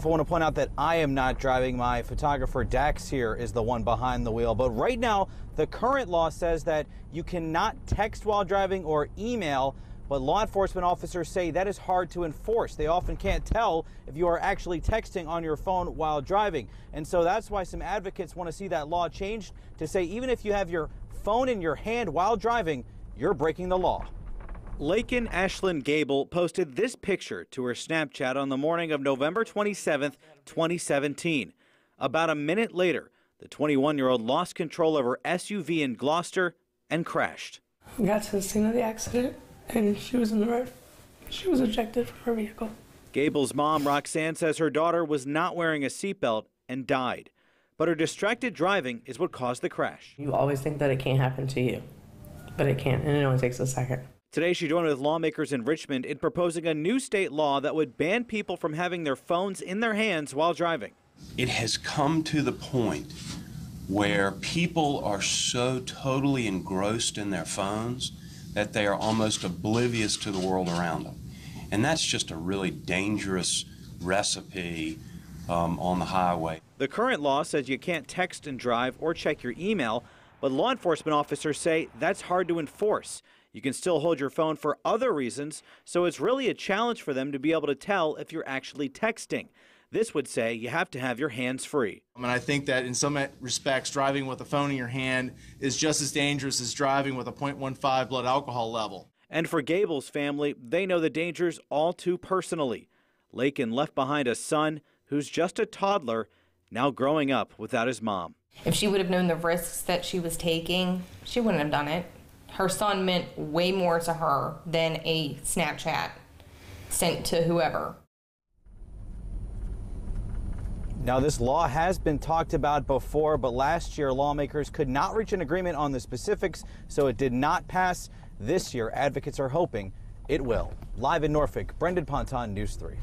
I want to point out that I am not driving. My photographer Dax here is the one behind the wheel. But right now, the current law says that you cannot text while driving or email. But law enforcement officers say that is hard to enforce. They often can't tell if you are actually texting on your phone while driving. And so that's why some advocates want to see that law changed to say even if you have your phone in your hand while driving, you're breaking the law. Lakin Ashlyn Gable posted this picture to her Snapchat on the morning of November 27th, 2017. About a minute later, the 21-year-old lost control of her SUV in Gloucester and crashed. We got to the scene of the accident, and she was in the road. She was ejected from her vehicle. Gable's mom, Roxanne, says her daughter was not wearing a seatbelt and died. But her distracted driving is what caused the crash. You always think that it can't happen to you, but it can, and it only takes a second. Today, she joined with lawmakers in Richmond in proposing a new state law that would ban people from having their phones in their hands while driving. It has come to the point where people are so totally engrossed in their phones that they are almost oblivious to the world around them. And that's just a really dangerous recipe on the highway. The current law says you can't text and drive or check your email, but law enforcement officers say that's hard to enforce. You can still hold your phone for other reasons, so it's really a challenge for them to be able to tell if you're actually texting. This would say you have to have your hands free. And I think that in some respects, driving with a phone in your hand is just as dangerous as driving with a 0.15 blood alcohol level. And for Gable's family, they know the dangers all too personally. Lakin left behind a son who's just a toddler, now growing up without his mom. If she would have known the risks that she was taking, she wouldn't have done it. Her son meant way more to her than a Snapchat sent to whoever. Now, this law has been talked about before, but last year lawmakers could not reach an agreement on the specifics, so it did not pass. This year, advocates are hoping it will. Live in Norfolk, Brendan Ponton, News 3.